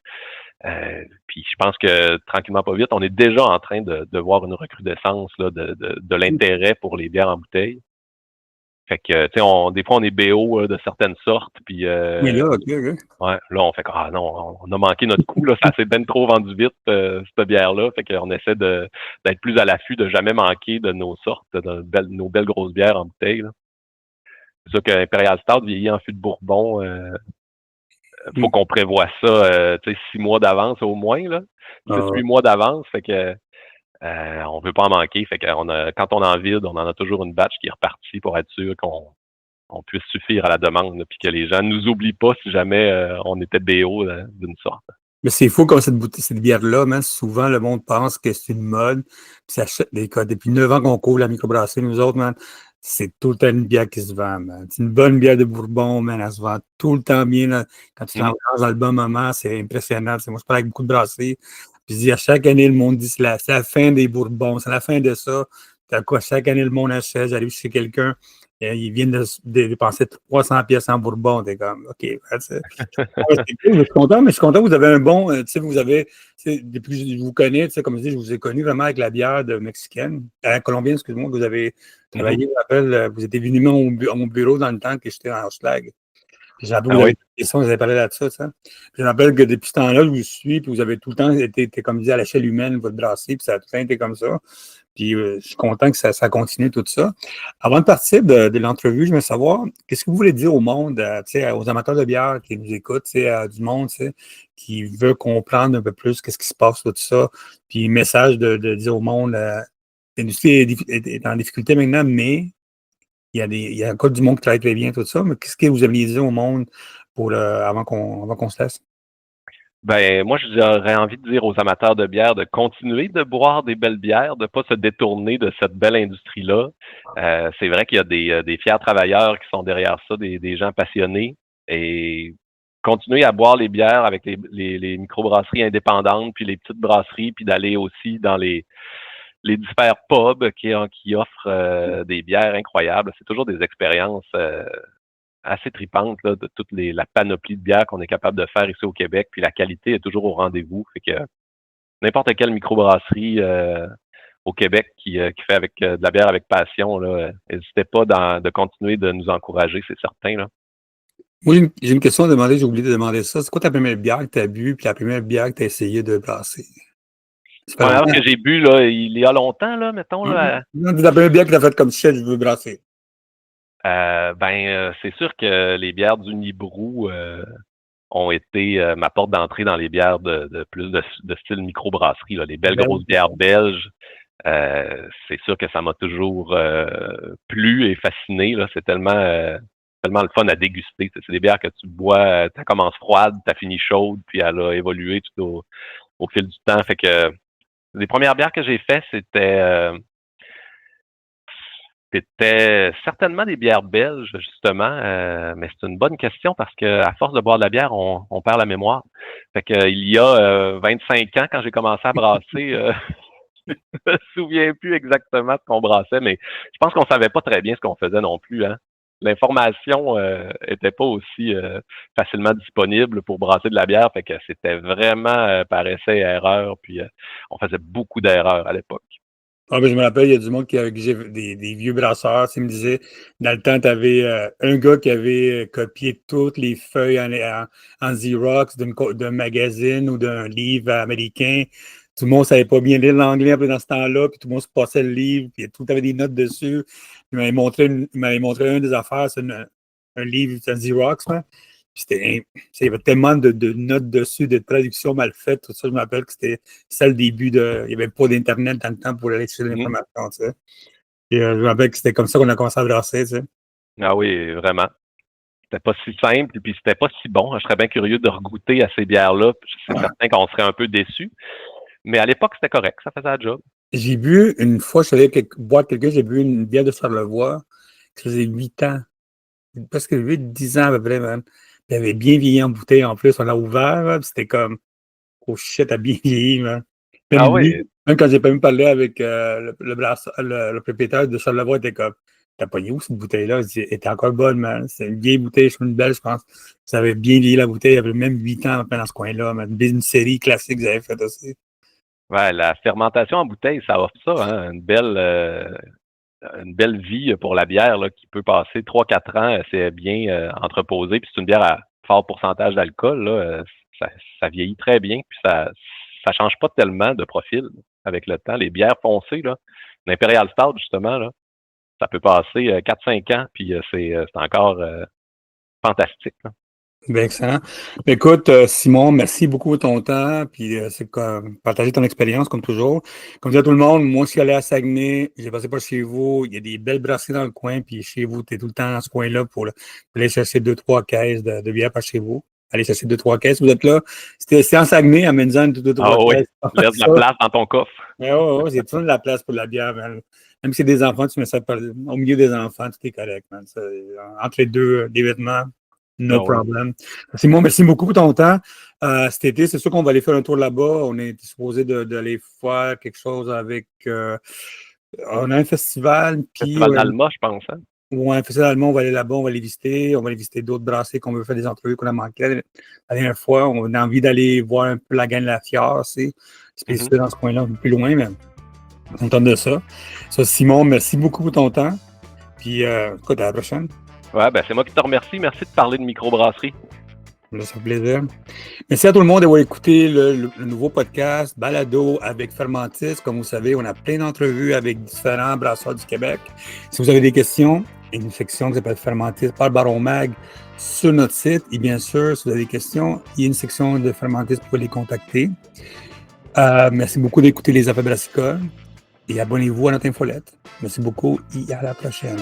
Puis je pense que tranquillement pas vite, on est déjà en train de voir une recrudescence là, de l'intérêt pour les bières en bouteille. Fait que, tu sais, des fois, on est BO de certaines sortes, puis Oui, là, OK. ouais, là, on fait ah non, on a manqué notre coup, là, ça s'est bien trop vendu vite, cette bière-là. Fait qu'on essaie d'être plus à l'affût, de jamais manquer de nos sortes, de nos belles grosses bières en bouteille, là. C'est sûr que Imperial Stout vieillit en fût de Bourbon, faut qu'on prévoie ça, tu sais, 6 mois d'avance au moins, là. 6-8 mois d'avance, fait que on veut pas en manquer. Fait quand on en vide, on en a toujours une batch qui est repartie pour être sûr qu'on puisse suffire à la demande, puis que les gens nous oublient pas si jamais on était BO d'une sorte. Mais c'est fou comme cette bière-là, man. Souvent, le monde pense que c'est une mode. Puis ça achète des codes. Depuis 9 ans qu'on couvre la microbrasserie, nous autres, man, c'est tout le temps une bière qui se vend, man. C'est une bonne bière de Bourbon, man. Elle se vend tout le temps bien. Là. Quand tu l'engages dans le bon moment, c'est impressionnant. Moi, je parle avec beaucoup de brasseries. Puis je dis, à chaque année, le monde dit c'est la fin des Bourbons, c'est la fin de ça. Puis quoi, chaque année, le monde achète. J'arrive chez quelqu'un. Ils viennent de dépenser 300 pièces en Bourbon. T'es comme, OK, c'est cool, je suis content, mais je suis content que vous avez un bon, tu sais, vous avez, depuis que je vous connais, tu sais, comme je dis, je vous ai connu vraiment avec la bière de mexicaine, colombienne, excuse-moi, que vous avez travaillé, je me rappelle, vous étiez venu à mon bureau dans le temps que j'étais en Schlag. Puis j'ai rappelé, vous avez des questions, vous avez parlé là de ça, ça. Puis je me rappelle que depuis ce temps-là, je vous suis, puis vous avez tout le temps été comme je dis, à l'échelle humaine, votre brasserie, puis ça a tout le temps été comme ça. Puis je suis content que ça continue tout ça. Avant de partir de l'entrevue, je veux savoir, qu'est-ce que vous voulez dire au monde, aux amateurs de bière qui nous écoutent, du monde qui veut comprendre un peu plus qu'est-ce qui se passe, tout ça. Puis message de dire au monde, l'industrie est en difficulté maintenant, mais il y a encore du monde qui travaille très bien, tout ça. Mais qu'est-ce que vous aimeriez dire au monde avant qu'on se laisse? Ben, moi, j'aurais envie de dire aux amateurs de bière de continuer de boire des belles bières, de pas se détourner de cette belle industrie-là. C'est vrai qu'il y a des fiers travailleurs qui sont derrière ça, des gens passionnés. Et continuer à boire les bières avec les microbrasseries indépendantes, puis les petites brasseries, puis d'aller aussi dans les différents pubs qui offrent des bières incroyables. C'est toujours des expériences assez tripante là, de toute la panoplie de bières qu'on est capable de faire ici au Québec. Puis la qualité est toujours au rendez-vous. Fait que n'importe quelle microbrasserie au Québec qui fait avec de la bière avec passion, là, n'hésitez pas de continuer de nous encourager, c'est certain. Là. Moi, j'ai une question à demander, j'ai oublié de demander ça. C'est quoi ta première bière que tu as bu, puis la première bière que tu as essayé de brasser? La première que j'ai bu là, il y a longtemps, là, mettons. Là, Non, la première bière que tu as faite comme chef, je veux brasser. C'est sûr que les bières du Nibrou ont été ma porte d'entrée dans les bières de plus de style microbrasserie, là, les belles grosses bières belges. C'est sûr que ça m'a toujours plu et fasciné. Là. C'est tellement le fun à déguster. C'est des bières que tu bois, tu commences froide, tu as fini chaude, puis elle a évolué tout au fil du temps. Fait que les premières bières que j'ai faites, c'était certainement des bières belges, justement, mais c'est une bonne question parce que à force de boire de la bière, on perd la mémoire. Fait que il y a 25 ans, quand j'ai commencé à brasser, je me souviens plus exactement de ce qu'on brassait, mais je pense qu'on savait pas très bien ce qu'on faisait non plus, hein. L'information était pas aussi facilement disponible pour brasser de la bière, fait que c'était vraiment par essai et erreur, puis on faisait beaucoup d'erreurs à l'époque. Ah, ben, je me rappelle, il y a du monde j'ai des vieux brasseurs. Il me disait, dans le temps, tu avais un gars qui avait copié toutes les feuilles en Xerox d'un magazine ou d'un livre américain. Tout le monde ne savait pas bien lire l'anglais dans ce temps-là, puis tout le monde se passait le livre, puis tout avait des notes dessus. Il m'avait montré un des affaires, c'est un livre, c'est un Xerox, hein. Il y avait tellement de notes dessus, de traductions mal faites, tout ça. Je me rappelle que c'était ça le début il n'y avait pas d'Internet dans le temps pour aller chercher l'information, tu sais. Et je me rappelle que c'était comme ça qu'on a commencé à brasser, tu sais. Ah oui, vraiment. c'était pas si simple, puis c'était pas si bon. Je serais bien curieux de regoûter à ces bières-là. C'est certain qu'on serait un peu déçus. Mais à l'époque, c'était correct, ça faisait la job. J'ai bu une fois, je suis allé boire quelqu'un, j'ai bu une bière de Charlevoix qui faisait 8 ans. Presque 8-10 ans à peu près, man. Puis elle avait bien vieilli en bouteille en plus. On l'a ouvert, là, puis c'était comme, oh shit, elle a bien vieilli, man. Ah Même lui, oui, même quand j'ai pas même parlé avec le propriétaire de Charlevoix, il était comme, t'as pogné où cette bouteille-là? Il dit, elle était encore bonne, man. C'est une vieille bouteille, je trouve une belle, je pense. Ça avait bien vieilli la bouteille, il y avait même 8 ans dans ce coin-là, man. Une série classique que vous avez faite aussi. ouais, la fermentation en bouteille, ça offre ça, hein, une belle vie pour la bière là, qui peut passer 3-4 ans, c'est bien entreposé, puis c'est une bière à fort pourcentage d'alcool, là, ça vieillit très bien, puis ça change pas tellement de profil avec le temps. Les bières foncées, là, l'Imperial Stout, justement, là, ça peut passer 4-5 ans, puis c'est encore fantastique. Là. Bien, excellent. Écoute, Simon, merci beaucoup de ton temps, puis c'est comme partager ton expérience, comme toujours. Comme je dis à tout le monde, moi, je suis allé à Saguenay, j'ai passé par chez vous, il y a des belles brasseries dans le coin, puis chez vous, tu es tout le temps dans ce coin-là pour aller chercher 2-3 caisses de bière par chez vous. Allez chercher 2-3 caisses, vous êtes là. C'est en Saguenay, amène-en 2-3 Ah oui, caisses. laisse de la place dans ton coffre. Mais ouais, c'est toujours de la place pour la bière, man. Même si c'est des enfants, tu mets ça au milieu des enfants, tout est correct, man. Entre les deux, des vêtements. No Ah oui. problem. Simon, merci beaucoup pour ton temps. Cet été, c'est sûr qu'on va aller faire un tour là-bas. On est supposé d'aller faire quelque chose avec. On a un festival, puis. Festival d'Alma, je pense. Hein? Ouais, un festival allemand, on va aller là-bas, on va aller visiter. On va aller visiter d'autres brasseries qu'on veut faire des entrevues qu'on a manquées la dernière fois. On a envie d'aller voir un peu la gang de la Fière, aussi. Spécifique dans ce coin-là, un peu plus loin, mais on tente de ça. Ça, Simon, merci beaucoup pour ton temps. Puis, écoute, à la prochaine. Ouais, ben c'est moi qui te remercie. Merci de parler de microbrasserie. Ça fait plaisir. Merci à tout le monde d'avoir écouté le nouveau podcast Balado avec Fermentis. Comme vous savez, on a plein d'entrevues avec différents brasseurs du Québec. Si vous avez des questions, il y a une section qui s'appelle Fermentis par Baron Mag sur notre site. Et bien sûr, si vous avez des questions, il y a une section de Fermentis pour les contacter. Merci beaucoup d'écouter les affaires brassicoles et abonnez-vous à notre infolette. Merci beaucoup et à la prochaine.